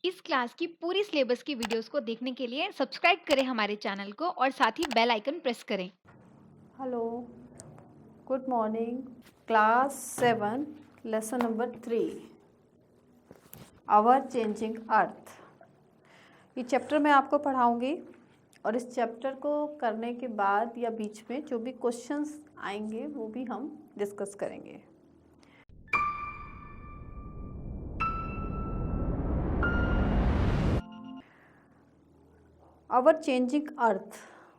इस क्लास की पूरी सिलेबस की वीडियोस को देखने के लिए सब्सक्राइब करें हमारे चैनल को और साथ ही बेल आइकन प्रेस करें। Hello, good morning. Class 7 lesson number 3 our changing earth. ये चैप्टर मैं आपको पढ़ाऊंगी और इस चैप्टर को करने के बाद या बीच में जो भी क्वेश्चंस आएंगे वो भी हम डिस्कस करेंगे। आवर चेंजिंग अर्थ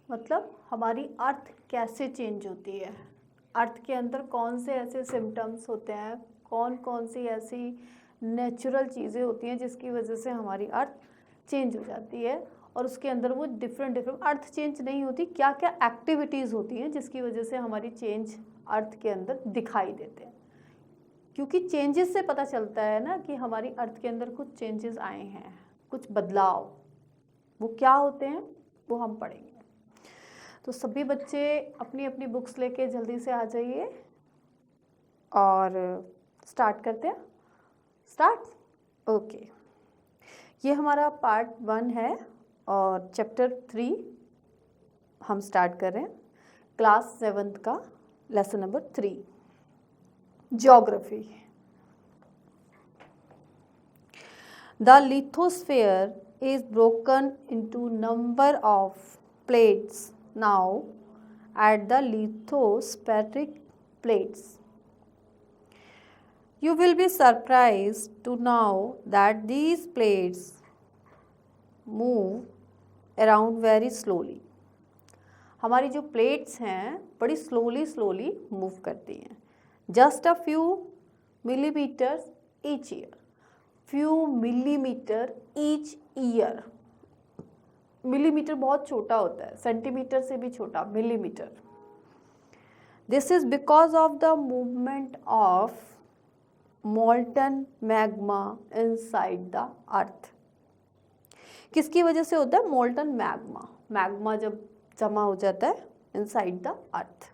मतलब हमारी अर्थ कैसे चेंज होती है, अर्थ के अंदर कौन से ऐसे सिम्टम्स होते हैं, कौन कौन सी ऐसी नेचुरल चीज़ें होती हैं जिसकी वजह से हमारी अर्थ चेंज हो जाती है। और उसके अंदर वो डिफरेंट अर्थ चेंज नहीं होती, क्या क्या एक्टिविटीज़ होती हैं जिसकी वजह से हमारी चेंज अर्थ के अंदर दिखाई देते हैं। क्योंकि चेंजेस से पता चलता है ना कि हमारी अर्थ के अंदर कुछ चेंजेस आए हैं, कुछ बदलाव। वो क्या होते हैं वो हम पढ़ेंगे। तो सभी बच्चे अपनी अपनी बुक्स लेके जल्दी से आ जाइए और स्टार्ट करते हैं। स्टार्ट। ओके, ये हमारा पार्ट 1 है और चैप्टर 3 हम स्टार्ट कर रहे हैं। क्लास 7 का lesson number 3 geography. The lithosphere is broken into number of plates now at the lithospheric plates. You will be surprised to know that these plates move around very slowly. हमारी जो plates हैं बड़ी slowly move करती हैं। Just a few millimetres each year. Few millimetre each year. Millimetre बहुत छोटा होता है, सेंटीमीटर से भी छोटा millimetre. This is because of the movement of molten magma inside the अर्थ। किसकी वजह से होता है? Molten magma. मैग्मा जब जमा हो जाता है inside the earth.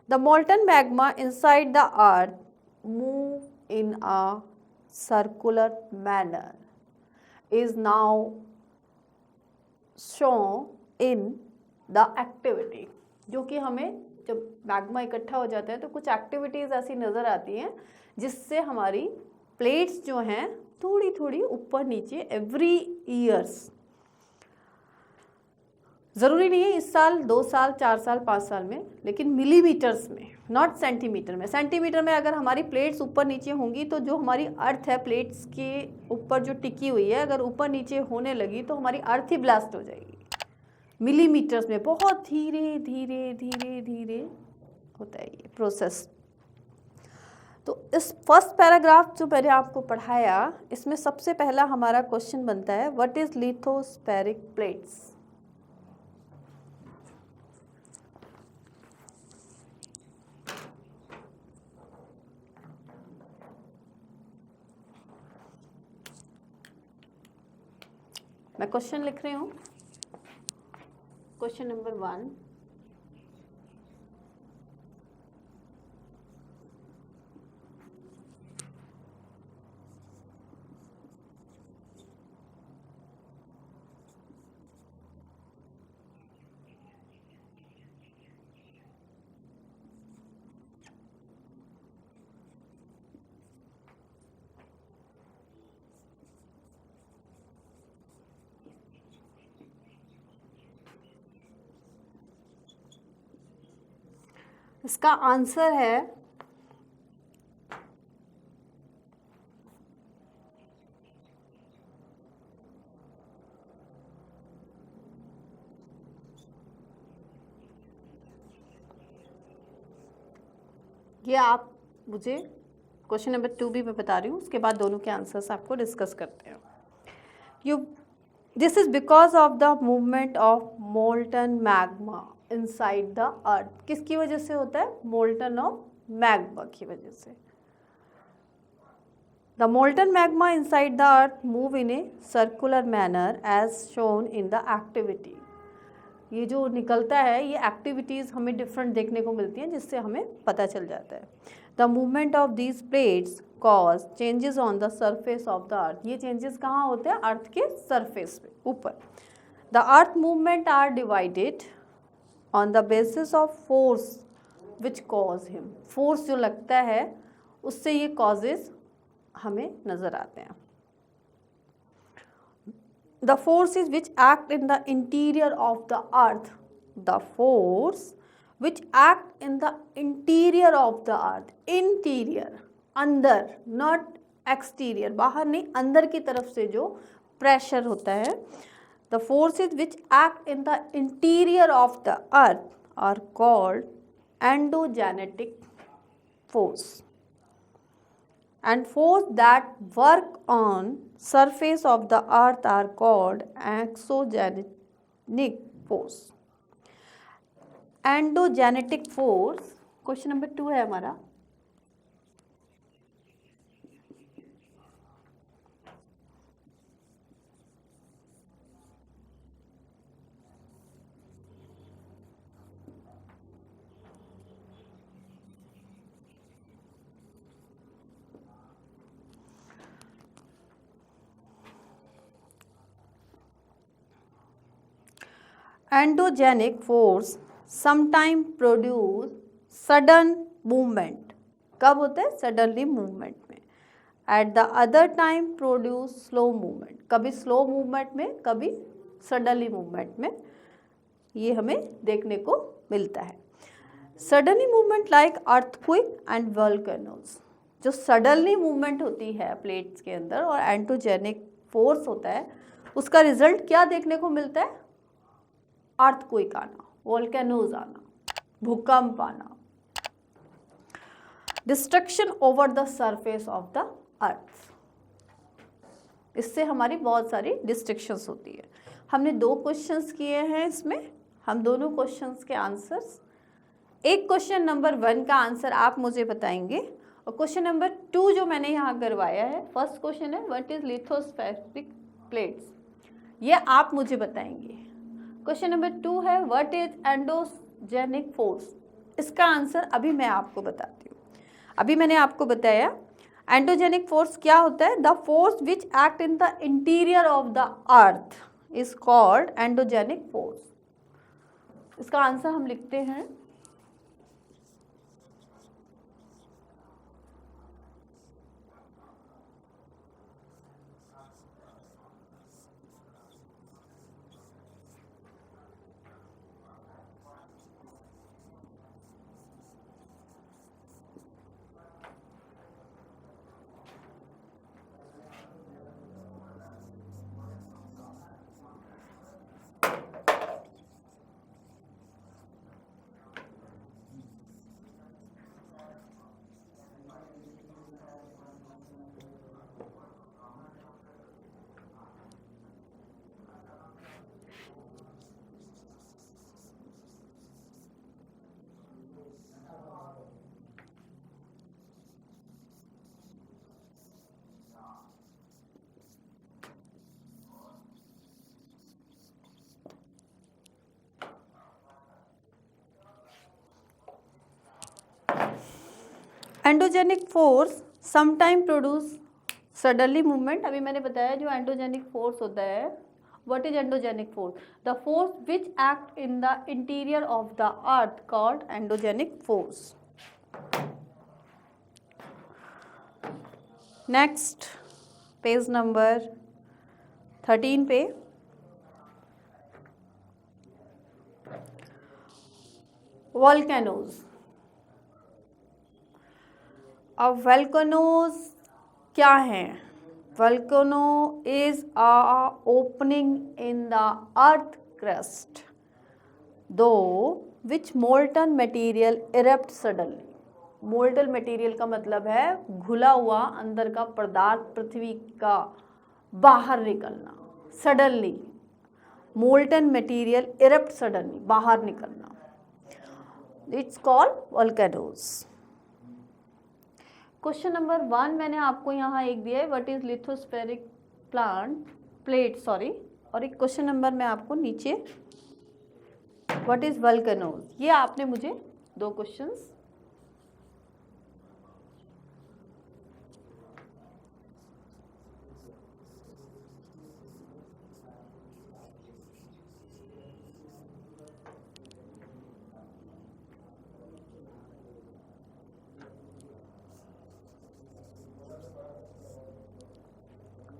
The molten magma inside the earth move in a circular manner is now shown in the activity। जो कि हमें जब मैग्मा इकट्ठा हो जाता है तो कुछ एक्टिविटीज़ ऐसी नज़र आती हैं जिससे हमारी प्लेट्स जो हैं थोड़ी थोड़ी ऊपर नीचे एवरी ईयर्स। ज़रूरी नहीं है इस साल, 2 साल, 4 साल, 5 साल में, लेकिन मिलीमीटर्स में, नॉट सेंटीमीटर में। सेंटीमीटर में अगर हमारी प्लेट्स ऊपर नीचे होंगी तो जो हमारी अर्थ है प्लेट्स के ऊपर जो टिकी हुई है, अगर ऊपर नीचे होने लगी तो हमारी अर्थ ही ब्लास्ट हो जाएगी। मिलीमीटर्स में बहुत धीरे धीरे धीरे धीरे होता है ये प्रोसेस। तो इस फर्स्ट पैराग्राफ जो मैंने आपको पढ़ाया, इसमें सबसे पहला हमारा क्वेश्चन बनता है, व्हाट इज लिथोस्फेरिक प्लेट्स। मैं क्वेश्चन लिख रही हूँ, क्वेश्चन नंबर 1। इसका आंसर है ये। आप मुझे क्वेश्चन नंबर 2 भी मैं बता रही हूँ, उसके बाद दोनों के आंसर्स आपको डिस्कस करते हैं। This is because of the movement of molten magma inside the अर्थ। किसकी वजह से होता है? मोल्टन ऑफ मैग्मा की वजह से। The molten magma inside the earth move in a circular manner as shown in the activity. ये जो निकलता है, ये एक्टिविटीज़ हमें डिफरेंट देखने को मिलती हैं, जिससे हमें पता चल जाता है। The movement of these plates cause changes on the surface of the अर्थ। ये चेंजेस कहाँ होते हैं? अर्थ के सरफेस पे, ऊपर। The earth movement are divided on the basis of force which cause him. Force जो लगता है उससे ये कॉजेज हमें नज़र आते हैं। The forces which act in the interior of the earth, the force which act in the interior of the earth, interior, अंदर, not exterior, बाहर नहीं, अंदर की तरफ से जो प्रेशर होता है, the forces which act in the interior of the earth are called endogenetic force, and force that work on surface of the earth are called exogenetic force. Endogenetic force, question number 2 है हमारा। Endogenic force sometime produce sudden movement. कब होता है? Suddenly movement में। At the other time produce slow movement. कभी slow movement में, कभी suddenly movement में ये हमें देखने को मिलता है। Suddenly movement like earthquake and volcanoes. जो सडनली मूवमेंट होती है प्लेट्स के अंदर और एंडोजेनिक फोर्स होता है, उसका रिजल्ट क्या देखने को मिलता है? अर्थक्वेक आना, वोल्केनोज आना, भूकंप आना, destruction over the surface of the अर्थ। इससे हमारी बहुत सारी डिस्ट्रक्शंस होती है। हमने 2 क्वेश्चंस किए हैं इसमें, हम दोनों क्वेश्चंस के आंसर्स, एक क्वेश्चन नंबर 1 का आंसर आप मुझे बताएंगे और क्वेश्चन नंबर 2 जो मैंने यहाँ करवाया है, फर्स्ट क्वेश्चन है व्हाट इज लिथोस्फेरिक प्लेट्स, ये आप मुझे बताएंगे। क्वेश्चन नंबर 2 है व्हाट इज एंडोजेनिक फोर्स, इसका आंसर अभी मैं आपको बताती हूँ। अभी मैंने आपको बताया एंडोजेनिक फोर्स क्या होता है। The force which act in the interior of the earth is called endogenic force. इसका आंसर हम लिखते हैं endogenic force sometime produce suddenly movement. अभी मैंने बताया जो एंडोजेनिक फोर्स होता है, what is endogenic force? The force which act in the interior of the earth called endogenic force. Next page number 13 पे वोल्केनोज। अब वोल्केनोज क्या हैं? Volcano is a opening in the earth crust through which molten material erupt suddenly. Molten material का मतलब है घुला हुआ अंदर का पदार्थ, पृथ्वी का बाहर निकलना suddenly. Molten material erupt suddenly, बाहर निकलना, it's called volcanoes. Question number 1 मैंने आपको यहाँ एक दिया है व्हाट इज लिथोस्फेरिक प्लेट, और एक क्वेश्चन नंबर मैं आपको नीचे व्हाट इज वल्केनोज? ये आपने मुझे 2 क्वेश्चंस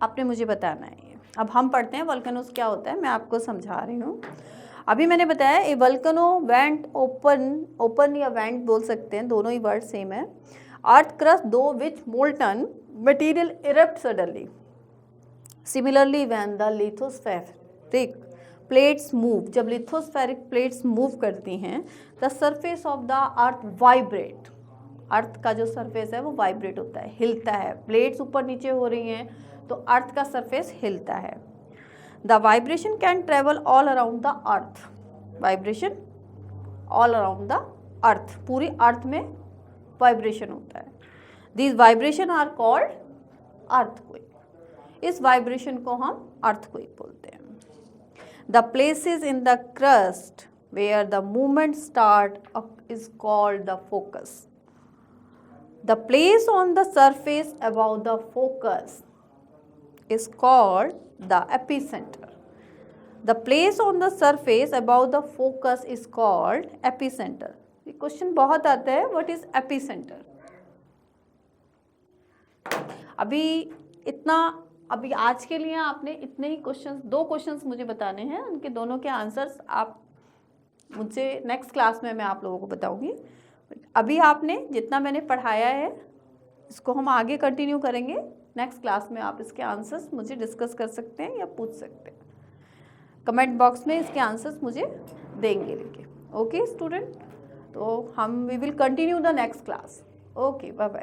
आपने मुझे बताना है ये। अब हम पढ़ते हैं वल्केनोज क्या होता है, मैं आपको समझा रही हूँ। अभी मैंने बताया ए वल्केनो वेंट ओपन या वेंट बोल सकते हैं, दोनों ही वर्ड सेम है। Earth crust through which molten material erupt suddenly. Similarly when the lithospheric plates move, जब लिथोस्फेरिक प्लेट्स मूव करती हैं, the surface of the earth vibrate. Earth का जो सरफेस है वो वाइब्रेट होता है, हिलता है। प्लेट्स ऊपर नीचे हो रही हैं तो अर्थ का सरफेस हिलता है। The vibration can travel all around the earth. Vibration all around the earth, पूरी अर्थ में वाइब्रेशन होता है। These vibration are called earthquake. इस वाइब्रेशन को हम अर्थक्वेक बोलते हैं। The places in the crust where the movement start is called the focus. The place on the surface above the focus is called the epicenter. The place on the surface above the focus is called epicenter. ये question बहुत आता है, what is epicenter? अभी आज के लिए आपने इतने ही क्वेश्चंस, 2 क्वेश्चंस मुझे बताने हैं, उनके दोनों के आंसर्स आप मुझसे नेक्स्ट क्लास में मैं आप लोगों को बताऊंगी। अभी आपने जितना मैंने पढ़ाया है इसको हम आगे कंटिन्यू करेंगे। नेक्स्ट क्लास में आप इसके आंसर्स मुझे डिस्कस कर सकते हैं या पूछ सकते हैं। कमेंट बॉक्स में इसके आंसर्स मुझे देंगे लिखे। ओके स्टूडेंट, तो we will continue the next class. Okay, bye bye.